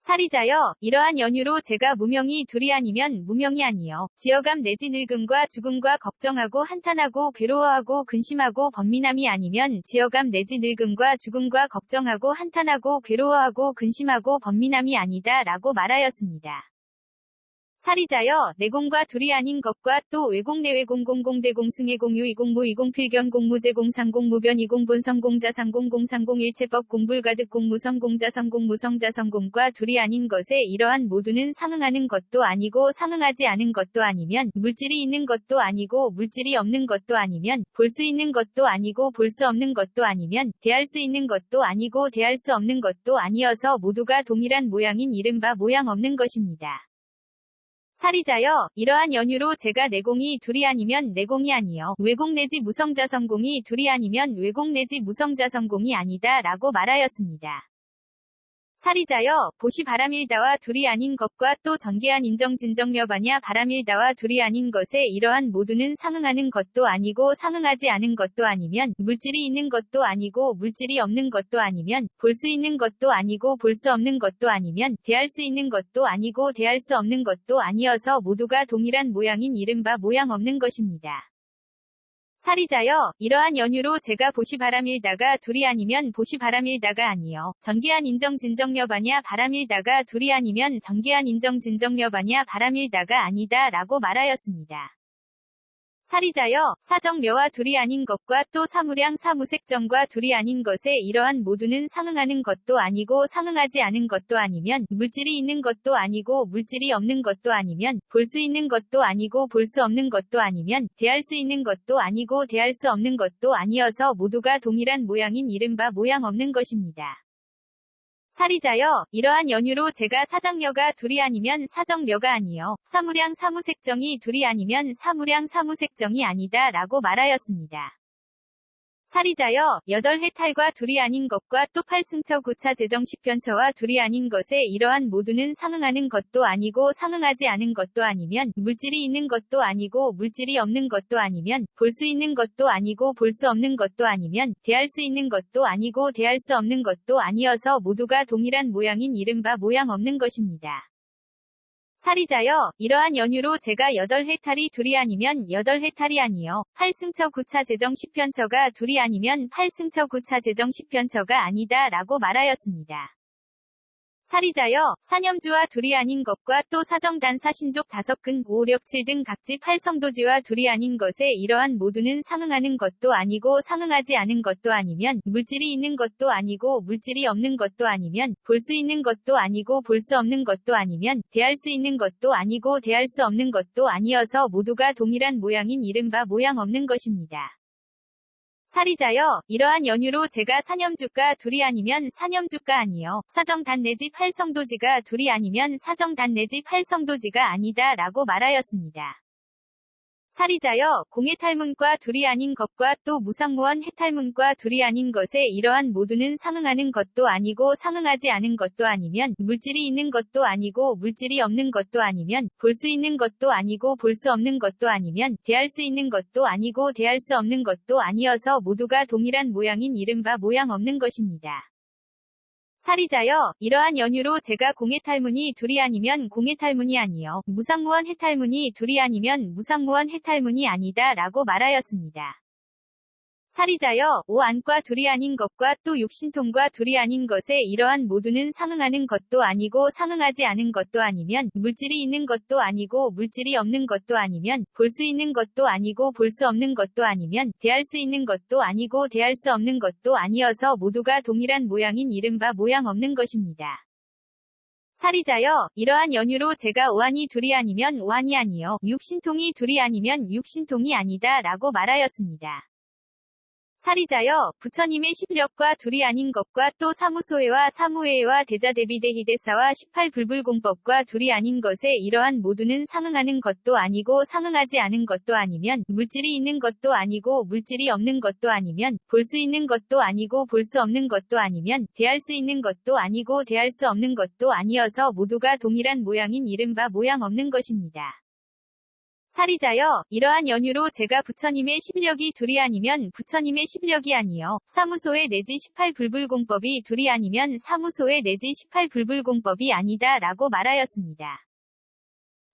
사리자여, 이러한 연유로 제가 무명이 둘이 아니면 무명이 아니요 지어감 내지 늙음과 죽음과 걱정하고 한탄하고 괴로워하고 근심하고 번민함이 아니면 지어감 내지 늙음과 죽음과 걱정하고 한탄하고 괴로워하고 근심하고 번민함이 아니다 라고 말하였습니다. 사리자여, 내공과 둘이 아닌 것과 또 외공 내외공 공공대공승의 공유 이공무 이공필견 공무제 공상공 무변 이공본성 공자상공 공상공 일체법 공불가득 공무성 공자성 공무성자성공과 둘이 아닌 것에 이러한 모두는 상응하는 것도 아니고 상응하지 않은 것도 아니면 물질이 있는 것도 아니고 물질이 없는 것도 아니면 볼 수 있는 것도 아니고 볼 수 없는 것도 아니면 대할 수 있는 것도 아니고 대할 수 없는 것도 아니어서 모두가 동일한 모양인 이른바 모양 없는 것입니다. 사리자여, 이러한 연유로 제가 내공이 둘이 아니면 내공이 아니요 외공 내지 무성자성공이 둘이 아니면 외공 내지 무성자성공이 아니다 라고 말하였습니다. 사리자여, 보시 바람일다와 둘이 아닌 것과 또 전개한 인정진정여바냐 바람일다와 둘이 아닌 것에 이러한 모두는 상응하는 것도 아니고 상응하지 않은 것도 아니면 물질이 있는 것도 아니고 물질이 없는 것도 아니면 볼 수 있는 것도 아니고 볼 수 없는 것도 아니면 대할 수 있는 것도 아니고 대할 수 없는 것도 아니어서 모두가 동일한 모양인 이른바 모양 없는 것입니다. 사리자여, 이러한 연유로 제가 보시 바람일다가 둘이 아니면 보시 바람일다가 아니요 전개한 인정진정여바냐 바람일다가 둘이 아니면 전개한 인정진정여바냐 바람일다가 아니다 라고 말하였습니다. 사리자여, 사정려와 둘이 아닌 것과 또 사무량 사무색정과 둘이 아닌 것에 이러한 모두는 상응하는 것도 아니고 상응하지 않은 것도 아니면 물질이 있는 것도 아니고 물질이 없는 것도 아니면 볼 수 있는 것도 아니고 볼 수 없는 것도 아니면 대할 수 있는 것도 아니고 대할 수 없는 것도 아니어서 모두가 동일한 모양인 이른바 모양 없는 것입니다. 사리자여, 이러한 연유로 제가 사장려가 둘이 아니면 사정려가 아니요 사무량 사무색정이 둘이 아니면 사무량 사무색정이 아니다 라고 말하였습니다. 사리자여, 8해탈과 둘이 아닌 것과 또 8승처 9차 재정 10편처와 둘이 아닌 것에 이러한 모두는 상응하는 것도 아니고 상응하지 않은 것도 아니면 물질이 있는 것도 아니고 물질이 없는 것도 아니면 볼 수 있는 것도 아니고 볼 수 없는 것도 아니면 대할 수 있는 것도 아니고 대할 수 없는 것도 아니어서 모두가 동일한 모양인 이른바 모양 없는 것입니다. 사리자여, 이러한 연유로 제가 8해탈이 둘이 아니면 8해탈이 아니요 8승처 9차 재정 10편처가 둘이 아니면 8승처 9차 재정 10편처가 아니다 라고 말하였습니다. 사리자여, 사념주와 둘이 아닌 것과 또 사정단 사신족 5근 5력칠 등 각지 8성도지와 둘이 아닌 것에 이러한 모두는 상응하는 것도 아니고 상응하지 않은 것도 아니면 물질이 있는 것도 아니고 물질이 없는 것도 아니면 볼 수 있는 것도 아니고 볼 수 없는 것도 아니면 대할 수 있는 것도 아니고 대할 수 없는 것도 아니어서 모두가 동일한 모양인 이른바 모양 없는 것입니다. 사리자여, 이러한 연유로 제가 사념주가 둘이 아니면 사념주가 아니요 사정단 내지 8성도지가 둘이 아니면 사정단 내지 8성도지가 아니다 라고 말하였습니다. 사리자여, 공해탈문과 둘이 아닌 것과 또 무상무원 해탈문과 둘이 아닌 것에 이러한 모두는 상응하는 것도 아니고 상응하지 않은 것도 아니면 물질이 있는 것도 아니고 물질이 없는 것도 아니면 볼 수 있는 것도 아니고 볼 수 없는 것도 아니면 대할 수 있는 것도 아니고 대할 수 없는 것도 아니어서 모두가 동일한 모양인 이른바 모양 없는 것입니다. 사리자여, 이러한 연유로 제가 공해탈문이 둘이 아니면 공해탈문이 아니요 무상무원 해탈문이 둘이 아니면 무상무원 해탈문이 아니다 라고 말하였습니다. 사리자여, 오안과 둘이 아닌 것과 또 육신통과 둘이 아닌 것에 이러한 모두는 상응하는 것도 아니고 상응하지 않은 것도 아니면 물질이 있는 것도 아니고 물질이 없는 것도 아니면 볼 수 있는 것도 아니고 볼 수 없는 것도 아니면 대할 수 있는 것도 아니고 대할 수 없는 것도 아니어서 모두가 동일한 모양인 이른바 모양 없는 것입니다. 사리자여, 이러한 연유로 제가 오안이 둘이 아니면 오안이 아니요 육신통이 둘이 아니면 육신통이 아니다 라고 말하였습니다. 사리자여, 부처님의 십력과 둘이 아닌 것과 또 사무소회와 사무회와 대자대비대희대사와 18불불공법과 둘이 아닌 것에 이러한 모두는 상응하는 것도 아니고 상응하지 않은 것도 아니면 물질이 있는 것도 아니고 물질이 없는 것도 아니면 볼 수 있는 것도 아니고 볼 수 없는 것도 아니면 대할 수 있는 것도 아니고 대할 수 없는 것도 아니어서 모두가 동일한 모양인 이른바 모양 없는 것입니다. 사리자여, 이러한 연유로 제가 부처님의 십력이 둘이 아니면 부처님의 십력이 아니요 사무소회 내지 18불불공법이 둘이 아니면 사무소회 내지 18불불공법이 아니다 라고 말하였습니다.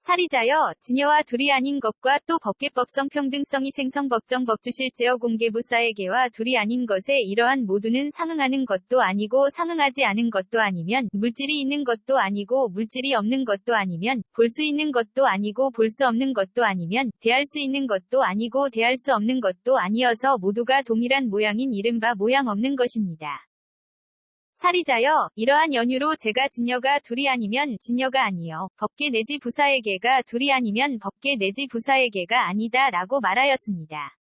사리자여, 진여와 둘이 아닌 것과 또 법계법성 평등성이 생성법정 법주실제어 공개부사에게와 둘이 아닌 것에 이러한 모두는 상응하는 것도 아니고 상응하지 않은 것도 아니면 물질이 있는 것도 아니고 물질이 없는 것도 아니면 볼 수 있는 것도 아니고 볼 수 없는 것도 아니면 대할 수 있는 것도 아니고 대할 수 없는 것도 아니어서 모두가 동일한 모양인 이른바 모양 없는 것입니다. 사리자여, 이러한 연유로 제가 진여가 둘이 아니면 진여가 아니요 법계 내지 부사에게가 둘이 아니면 법계 내지 부사에게가 아니다 라고 말하였습니다.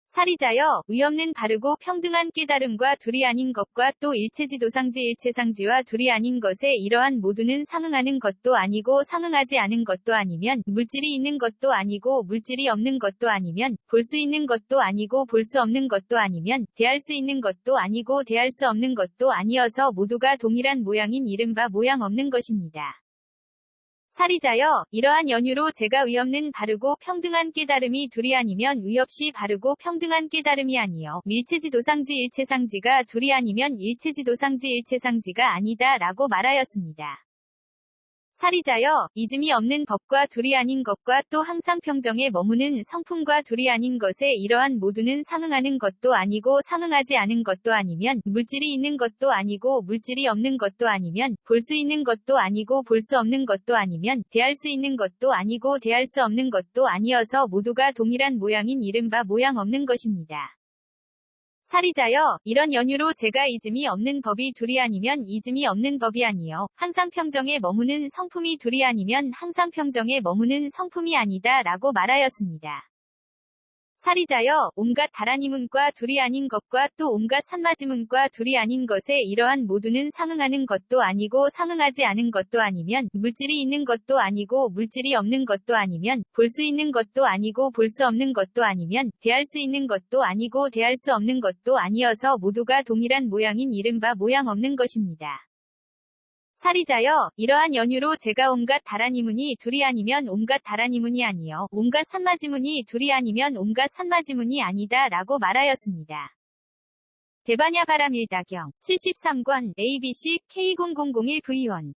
사리자여, 위없는 바르고 평등한 깨달음과 둘이 아닌 것과 또 일체지도상지 일체상지와 둘이 아닌 것에 이러한 모두는 상응하는 것도 아니고 상응하지 않은 것도 아니면 물질이 있는 것도 아니고 물질이 없는 것도 아니면 볼 수 있는 것도 아니고 볼 수 없는 것도 아니면 대할 수 있는 것도 아니고 대할 수 없는 것도 아니어서 모두가 동일한 모양인 이른바 모양 없는 것입니다. 사리자여, 이러한 연유로 제가 위없는 바르고 평등한 깨달음이 둘이 아니면 위없이 바르고 평등한 깨달음이 아니요 일체지도상지 일체상지가 둘이 아니면 일체지도상지 일체상지가 아니다 라고 말하였습니다. 사리자여, 이즘이 없는 법과 둘이 아닌 것과 또 항상 평정에 머무는 성품과 둘이 아닌 것에 이러한 모두는 상응하는 것도 아니고 상응하지 않은 것도 아니면 물질이 있는 것도 아니고 물질이 없는 것도 아니면 볼 수 있는 것도 아니고 볼 수 없는 것도 아니면 대할 수 있는 것도 아니고 대할 수 없는 것도 아니어서 모두가 동일한 모양인 이른바 모양 없는 것입니다. 사리자여, 이런 연유로 제가 이즘이 없는 법이 둘이 아니면 이즘이 없는 법이 아니요 항상 평정에 머무는 성품이 둘이 아니면 항상 평정에 머무는 성품이 아니다 라고 말하였습니다. 사리자여, 온갖 다라니문과 둘이 아닌 것과 또 온갖 산마지문과 둘이 아닌 것에 이러한 모두는 상응하는 것도 아니고 상응하지 않은 것도 아니면 물질이 있는 것도 아니고 물질이 없는 것도 아니면 볼 수 있는 것도 아니고 볼 수 없는 것도 아니면 대할 수 있는 것도 아니고 대할 수 없는 것도 아니어서 모두가 동일한 모양인 이른바 모양 없는 것입니다. 사리자여, 이러한 연유로 제가 온갖 다라니문이 둘이 아니면 온갖 다라니문이 아니요 온갖 산마지문이 둘이 아니면 온갖 산마지문이 아니다 라고 말하였습니다. 대바냐 바람 1다경 73권 ABC K0001V1